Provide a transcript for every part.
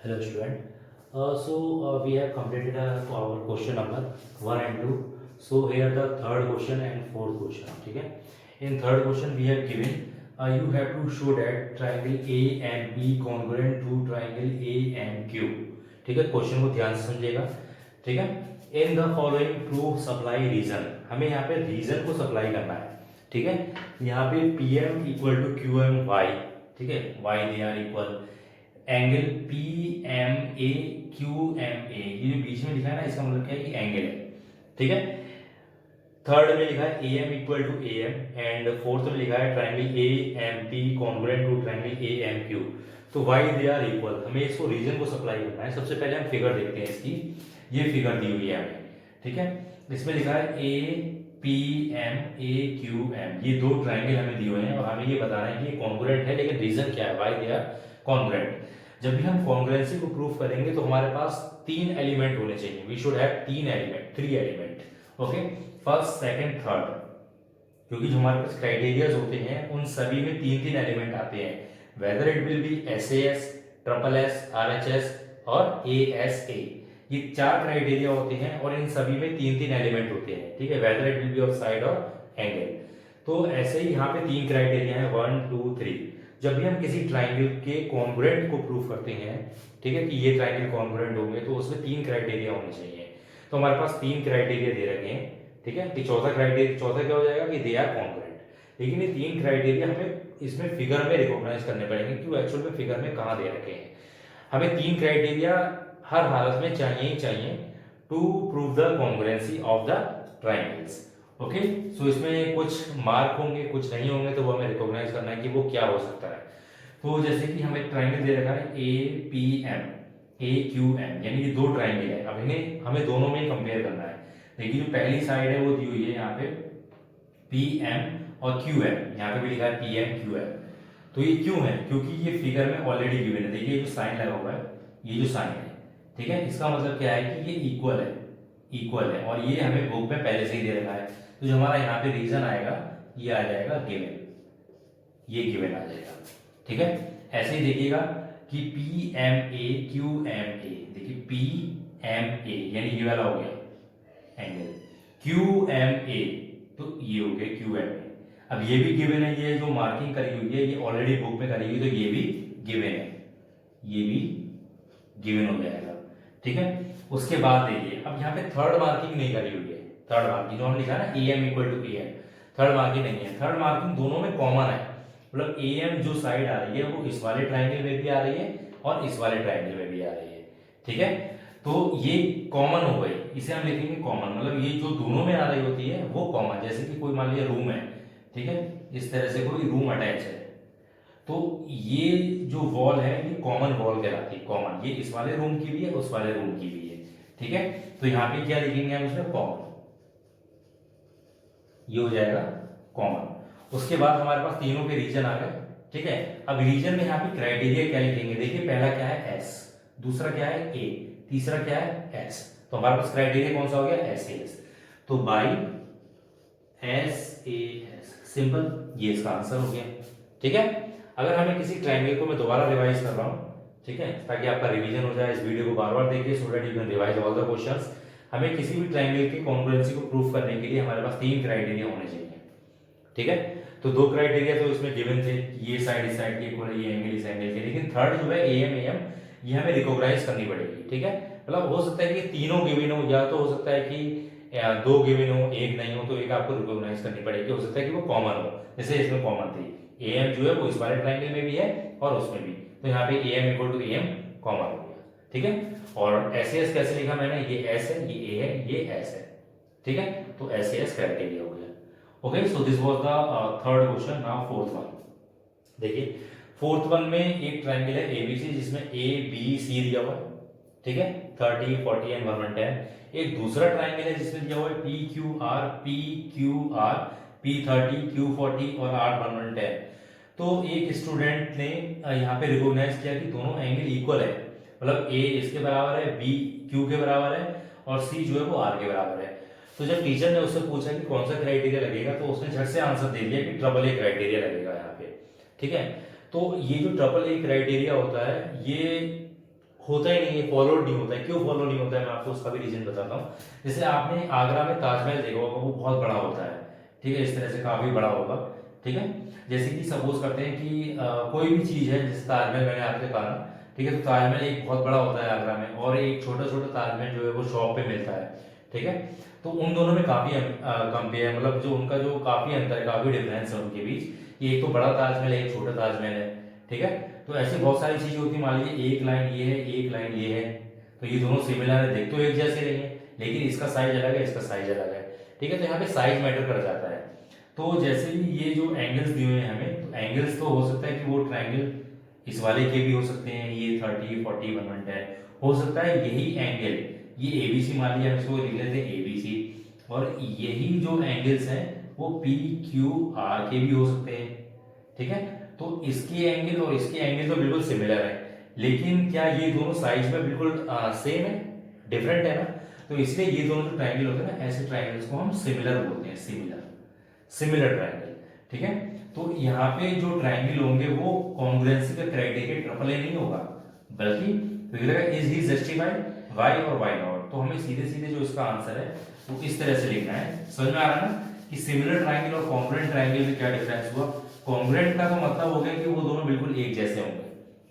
Hello student. We have completed our question number 1 and 2. So here the third question and fourth question. ठीक है. In third question we have given you have to show that triangle A and B congruent to triangle A and Q. ठीक है. Question को ध्यान से समझिएगा. ठीक है. In the following proof supply region. हमें यहाँ पे रीजन को सप्लाई करना है. ठीक है. यहाँ पे PM इक्वल टू QMY. ठीक है. Y they are equal angle P M A Q M A, ये जो बीच में लिखा है ना इसका मतलब क्या है कि एंगल है. ठीक है. थर्ड में लिखा है A M equal to A M and fourth में लिखा है triangle A M P congruent to triangle A M Q. तो वाई दे आर इक्वल. हमें इसको रीजन को सप्लाई करना है. सबसे पहले हम फिगर देखते हैं इसकी. ये फिगर दी हुई है हमें. ठीक है. इसमें लिखा है A P M A Q M, ये दो ट्राइंगल हमें दिए हुए हैं और हमें ये बताना है कि ये कॉन्ग्रुएंट है, लेकिन रीजन क्या है, वाई दे आर कॉन्ग्रुएंट. जब भी हम कॉन्ग्रुएंसी को प्रूफ करेंगे तो हमारे पास तीन एलिमेंट होने चाहिए. वी शुड हैव तीन element, three element. Okay. First, second, third. क्योंकि जो हमारे पास क्राइटेरियाज होते हैं उन सभी में तीन तीन एलिमेंट आते हैं. Whether it will be SAS, SSS, RHS और ASA. ये चार क्राइटेरिया होते हैं और इन सभी में तीन तीन एलिमेंट होते हैं. ठीक है. Whether it will be of side और एंगल. तो ऐसे ही यहाँ पे तीन क्राइटेरिया है, 1 2 3. जब भी हम किसी ट्राइंगल के कॉन्ग्रुएंट को प्रूफ करते हैं, ठीक है, कि ये ट्राइंगल कॉन्ग्रुएंट होंगे, तो उसमें तीन क्राइटेरिया होने चाहिए. तो हमारे पास तीन क्राइटेरिया दे रखे हैं. ठीक है. कि चौथा क्या हो जाएगा कि दे आर कॉन्ग्रुएंट. लेकिन ये तीन क्राइटेरिया हमें इसमें फिगर में रिकॉग्नाइज करने पड़ेंगे कि वो एक्चुअल में फिगर में कहाँ दे रखे हैं. हमें तीन क्राइटेरिया हर हालत में चाहिए ही चाहिए to prove the congruency of the triangles. Okay. So इसमें कुछ मार्क होंगे, कुछ नहीं होंगे, तो वो हमें रिकॉग्नाइज करना है कि वो क्या हो सकता है. तो जैसे कि हमें ट्राइंगल दे रखा है APM AQM, यानी कि दो ट्राइंगल है. अब इन्हें हमें दोनों में कंपेयर करना है. देखिए जो पहली साइड है वो दी हुई है यहाँ पे PM और QM. यहाँ पे भी लिखा है PM QM. तो ये क्यों है? क्योंकि ये फिगर में ऑलरेडी गिवन है. देखिए जो साइन लगा हुआ है, ये जो साइन है, ठीक है, इसका मतलब क्या है कि ये इक्वल है. इक्वल है और ये हमें बुक में पहले से ही दे रखा है. तो जो हमारा यहाँ पे रीजन आएगा ये आ जाएगा गिवन. ये गिवन आ जाएगा. ठीक है. ऐसे ही देखिएगा कि PMAQMA. देखिए PMA यानी ये वाला हो गया एंगल. QMA तो ये हो गया QMA. अब ये भी गिवन है. ये जो मार्किंग करी हुई है ये ऑलरेडी बुक में करी हुई, तो ये भी गिवन है. ये भी गिवन हो जाएगा. ठीक है. उसके बाद देखिए अब यहाँ पे थर्ड मार्किंग नहीं करी हुई है. थर्ड मार्किंग जो हमने लिखा ना AM equal to AM, third marking नहीं है. थर्ड मार्किंग दोनों में कॉमन है. मतलब AM जो साइड आ रही है वो इस वाले ट्राइंगल में भी आ रही है और इस वाले ट्राइंगल में भी आ रही है. ठीक है. तो ये कॉमन हो गई. इसे हम लिखेंगे कॉमन. मतलब ये जो दोनों में आ रही होती है वो कॉमन. जैसे कि कोई मान लिया रूम है, ठीक है, इस तरह से कोई रूम अटैच है, तो ये जो वॉल है ये कॉमन वॉल कहलाती है. कॉमन ये इस वाले रूम की भी है, उस वाले रूम की भी है. ठीक है. तो यहाँ पे क्या लिखेंगे हम इसमें? कॉमन. ये हो जाएगा कॉमन. उसके बाद हमारे पास तीनों के रीजन आ गए. ठीक है. अब रीजन में यहाँ पे क्राइटेरिया क्या लिखेंगे? देखिए पहला क्या है S, दूसरा क्या है A, तीसरा क्या है S. तो हमारे पास क्राइटेरिया कौन सा हो गया? SAS. तो बाई SAS. सिंपल. ये इसका आंसर हो गया. ठीक है. अगर हमें किसी ट्राइंगल को मैं दोबारा रिवाइज कर रहा हूँ, ठीक है, ताकि आपका रिवीजन हो जाए, इस वीडियो को बार बार देखिए so that you can revise all the questions. हमें किसी भी ट्राइंगल की कॉन्ग्रुएंसी को प्रूफ करने के लिए हमारे पास तीन क्राइटेरिया होने चाहिए. ठीक है. तो दो क्राइटेरिया तो इसमें गिवन थे, ये साइड इस साइड की इक्वल है, ये एंगल इस एंगल के. लेकिन थर्ड जो है AM AM, ये हमें रिकॉग्नाइज करनी पड़ेगी. ठीक है. मतलब हो सकता है कि तीनों गिवन हो, या तो हो सकता है कि दो गिवन हो, एक नहीं हो, तो एक आपको रिकॉग्नाइज करनी पड़ेगी. हो सकता है कि वो कॉमन हो, जैसे इसमें कॉमन थी. AM जो है वो इस वाले ट्राइंगल में भी है और उसमें भी. तो यहाँ पे AM equal to AM common हो गया. ठीक है. और SAS कैसे लिखा मैंने? ये S है, ये A है, ये S है. ठीक है. तो SAS क्राइटेरिया हो गया. Okay. So this was the third question. Now fourth one. देखिए फोर्थ वन में एक ट्राइंगल है ABC जिसमें ABC दिया हुआ है. ठीक है. 30 40 एंड 110. एक दूसरा ट्राइंगल है जिसमें दिया हुआ है PQR P30 Q40 और R110. तो एक स्टूडेंट ने यहाँ पे रिकॉग्नाइज किया कि दोनों एंगल इक्वल है. मतलब A इसके बराबर है, B Q के बराबर है और C जो है वो R के बराबर है. तो जब टीचर ने उससे पूछा कि कौन सा क्राइटेरिया लगेगा, तो उसने झट से आंसर दे दिया कि ट्रिपल A क्राइटेरिया लगेगा यहाँ पे. ठीक है. तो ये जो ट्रिपल A क्राइटेरिया होता है ये होता ही नहीं है, फॉलो नहीं होता है। क्यों फॉलो नहीं होता है, मैं आपको उसका भी रीजन बताता हूँ। जैसे आपने आगरा में ताजमहल देखा होगा, वो बहुत बड़ा होता है, ठीक है, इस तरह से काफी बड़ा होगा, ठीक है। जैसे कि सपोज करते हैं कि कोई भी चीज है, जैसे ताजमहल मैंने आपसे कहा ना, ठीक है, तो ताजमहल एक बहुत बड़ा होता है आगरा में, और एक छोटा छोटा ताजमहल जो है वो शॉप पे मिलता है, ठीक है। तो उन दोनों में काफी कंपेयर, मतलब जो उनका जो काफी अंतर है, काफी डिफरेंस है उनके बीच। ये एक तो बड़ा ताजमहल है, एक छोटा ताजमहल है, ठीक है। तो ऐसी बहुत सारी चीजें होती है, मान लीजिए एक लाइन ये है, एक लाइन ये है, तो ये दोनों सिमिलर है, देख तो एक जैसे नहीं है, लेकिन इसका साइज अलग है, इसका साइज अलग है, ठीक है। तो यहाँ पे साइज मैटर कर जाता है। तो जैसे भी ये जो एंगल्स दिए हुए हैं हमें, तो एंगल्स तो हो सकता है कि वो ट्राइंगल इस वाले के भी हो सकते हैं, ये 30, 40, 110 हो सकता है। यही एंगल, ये एबीसी मान लिया, हम इसको लिख लेते हैं एबीसी, और यही जो एंगल्स हैं वो पी क्यू आर के भी हो सकते हैं, ठीक है। तो इसके एंगल और इसके एंगल तो बिल्कुल सिमिलर है, लेकिन क्या ये दोनों साइज में बिल्कुल सेम है, डिफरेंट है ना। तो इसलिए ये दोनों जो ट्राइंगल होते हैं ना, ऐसे ट्राइंगल्स को हम सिमिलर बोलते हैं, सिमिलर, सिमिलर ट्राइंगल, ठीक है। तो यहाँ पे जो ट्राइंगल होंगे वो कॉन्ग्रुएंसी का क्राइटेरिया ट्रिपल ए नहीं होगा, बल्कि इज ही जस्टिफाइड वाई और वाई नॉट। तो हमें सीधे सीधे जो इसका आंसर है वो इस तरह से लिखना है। समझ में आ रहा है ना कि सिमिलर ट्राइंगल और कॉन्ग्रुएंट ट्राइंगल में क्या डिफरेंस हुआ। कॉन्ग्रुएंट का तो मतलब हो गया कि वो दोनों बिल्कुल एक जैसे होंगे,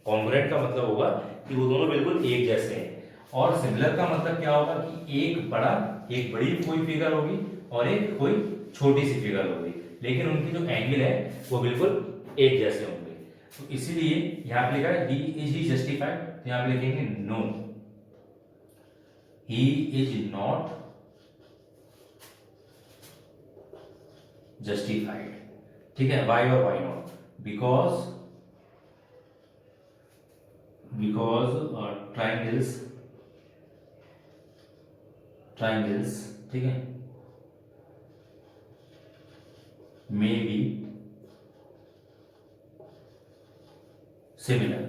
कॉन्ग्रुएंट का मतलब होगा कि वो दोनों बिल्कुल एक जैसे हैं। और सिमिलर का मतलब क्या होगा कि एक बड़ी कोई फिगर होगी और एक कोई छोटी सी फिगर होगी, लेकिन उनकी जो एंगल है वो बिल्कुल एक जैसे होंगे। तो इसीलिए यहां पे लिखा है ही इज ही जस्टिफाइड, तो यहां पे लिखेंगे no, he is not justified, ठीक है। वाई और वाई नॉट, बिकॉज ट्राइंगल्स, ठीक है, मे बी सिमिलर,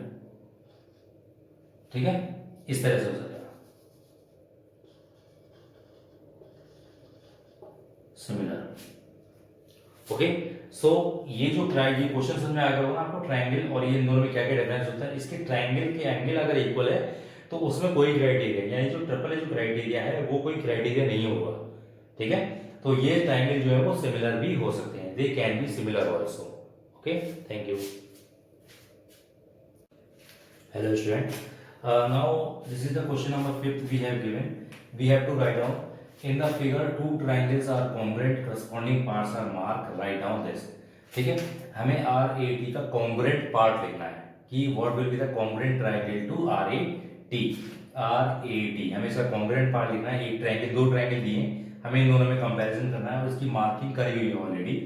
ठीक है, इस तरह से हो जाएगा सिमिलर। ओके, सो ये जो ये क्वेश्चन समझ में आ गया होगा आपको, ट्राइंगल और ये इन दोनों में क्या क्या डिफरेंस होता है। इसके ट्राइंगल के एंगल अगर इक्वल है तो उसमें कोई क्राइटेरिया, यानी जो ट्रिपल जो क्राइटेरिया है वो कोई क्राइटेरिया नहीं होगा, ठीक है। तो ये ट्राइंगल जो है वो सिमिलर भी हो सकते हैं, they can be similar also. Okay, thank you. Hello student. Now this is the question number 5th we have given. We have to write down in the figure two triangles are congruent, corresponding parts are marked. Write down this. ठीक है, हमें RAT का congruent part लिखना है कि what will be the congruent triangle to RAT. RAT हमें इसका congruent part लिखना है। एक ट्रायंगल, दो ट्रायंगल दिए हैं, हमें इन दोनों में कंपैरिजन करना है और इसकी मार्किंग करी हुई है ऑलरेडी।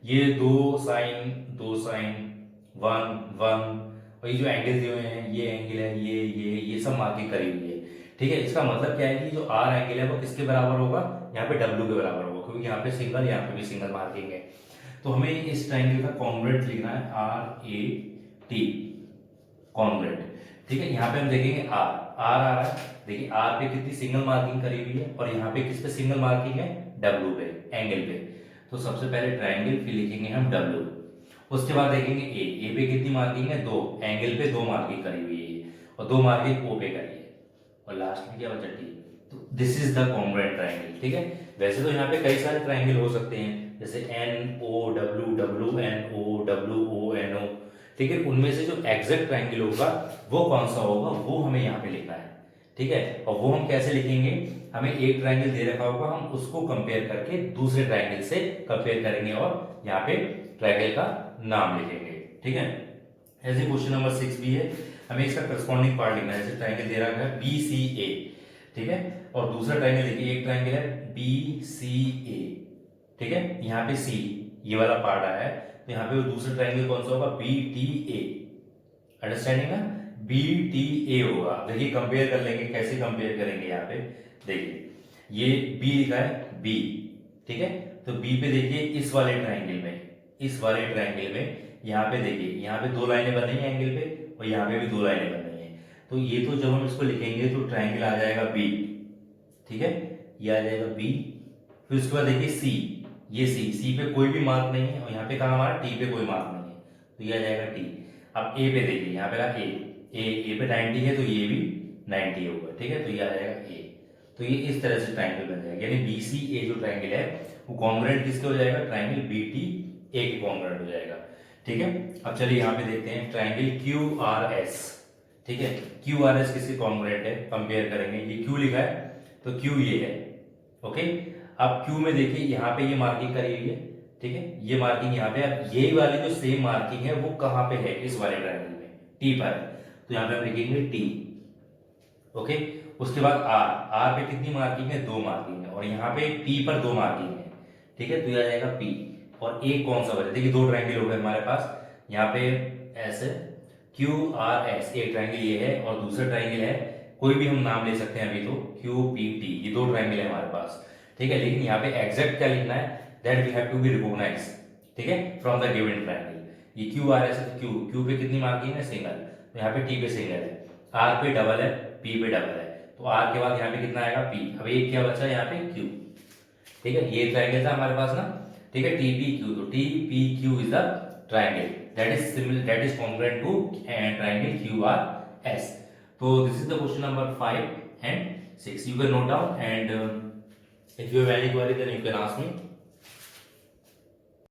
ये दो साइन 1 1, और ये जो एंगल दिए हुए हैं, ये एंगल है, ये सब मार्किंग करी हुई है, ठीक है। इसका मतलब क्या है कि जो आर एंगल है वो किसके बराबर होगा, यहाँ पे डब्ल्यू के बराबर होगा, क्योंकि यहाँ पे सिंगल, यहाँ पे भी सिंगल मार्किंग है। तो हमें इस ट्रायंगल का कॉन्ग्रुएंट लिखना है, RAT कॉन्ग्रुएंट, ठीक है। यहाँ पे हम देखेंगे आर आ रहा है, देखिए आर पे कितनी सिंगल मार्किंग करी हुई है, और यहाँ पे किस पे सिंगल मार्किंग है, डब्ल्यू पे, एंगल पे। तो सबसे पहले ट्रायंगल, फिर लिखेंगे हम डब्ल्यू, उसके बाद देखेंगे ए पे कितनी मार्किंग है, 2, एंगल पे 2 मार्किंग करी हुई है, और 2 मार्किंग ओ पे करी है, और लास्ट में क्या बचा टी। तो this is the congruent triangle, ठीक है। वैसे तो यहाँ पे कई सारे ट्रायंगल हो सकते हैं, जैसे NOW WNO WONO, लेकिन उनमें से जो एग्जैक्ट ट्रायंगल होगा वो कौन सा होगा वो हमें यहाँ पे लिखना है, ठीक है। और वो हम कैसे लिखेंगे, हमें एक ट्रायंगल दे रखा होगा, हम उसको कंपेयर करके दूसरे ट्रायंगल से कंपेयर करेंगे और यहाँ पे ट्रायंगल का नाम लिखेंगे, ठीक है। ऐसे क्वेश्चन नंबर 6 भी है, हमें इसका करस्पॉन्डिंग पार्ट लिखना है। जैसे ट्रायंगल दे रखा है BCA, ठीक है, और दूसरा ट्रायंगल देखिए, एक ट्रायंगल है BCA, ठीक है, यहाँ पे C ये वाला पार्ट आया है, तो यहाँ पे वो दूसरा ट्रायंगल कौन सा होगा, BTA, अंडरस्टैंडिंग ना, BTA होगा। देखिए कंपेयर कर लेंगे, कैसे कंपेयर करेंगे, यहाँ पे देखिए ये B लिखा है B, ठीक है। तो B पे देखिए इस वाले ट्रायंगल में, यहाँ पे देखिए, यहाँ पे 2 लाइनें बन रही हैं एंगल पे, और यहाँ पे भी 2 लाइनें बन रही हैं। तो ये तो जब हम इसको लिखेंगे तो ट्रायंगल आ जाएगा B, ठीक है, ये आ जाएगा B। फिर उसके बाद देखिए C, ये C पे कोई भी मार्क नहीं है, और यहाँ पे कहा हमारा T पे कोई मार्क नहीं है, तो ये आ जाएगा T। अब A पे देखिए, यहाँ पे A पे 90 है, तो ये भी 90 होगा, ठीक है। तो ये आ जाएगा ए। तो ये इस तरह से ट्राइंगल बन जाएगा, यानी बी सी ए जो ट्राइंगल है वो कॉन्ग्रुएंट किसके हो जाएगा, ट्राइंगल बी टी ए के कॉन्ग्रुएंट हो जाएगा, ठीक है। अब चलिए यहाँ पे देखते हैं ट्राइंगल क्यू आर एस, ठीक है। क्यू आर एस किसके कॉन्ग्रुएंट है, कंपेयर करेंगे। ये क्यू लिखा है तो क्यू ये है, ओके। अब क्यू में देखिए यहाँ पे ये मार्किंग करी हुई है, ठीक है, ये मार्किंग यहाँ पे। अब यही वाली जो सेम मार्किंग है वो कहाँ पे है, इस वाले ट्रायंगल में टी पर। तो यहाँ पे हम लिखेंगे टी, ओके। उसके बाद आर, आर पे कितनी मार्किंग है, 2 मार्किंग है, और यहाँ पे पी पर 2 मार्किंग है, ठीक है। तो ये आ जाएगा पी, और एक कौन सा बचा, देखिए 2 ट्रायंगल हो गए हमारे पास। यहाँ पे ऐसे क्यू आर एस, एक ट्रायंगल ये है और दूसरा ट्रायंगल है, कोई भी हम नाम ले सकते हैं अभी, तो क्यू पी टी, ये 2 ट्रायंगल है हमारे पास, ठीक है। लेकिन यहाँ पे एग्जैक्ट क्या लिखना है, that we have to be recognise, ठीक है, फ्रॉम द गिवन ट्रायंगल। ये क्यू आर एस है तो क्यू, क्यू पे कितनी मार्किंग है, सिंगल, तो यहाँ पे टी पे सिंगल है, आर पे डबल है, पी पे डबल है, तो आर के बाद यहाँ पे कितना आएगा, पी। अब एक क्या बचा है यहाँ पे, क्यू, ठीक है। ये ट्रायंगल था हमारे पास ना, ठीक है, टी पी क्यू। तो T P Q is the triangle that is similar, that is congruent to triangle QRS. So this is the question number 5 and 6. You can note down, and if you have any query then you can ask me.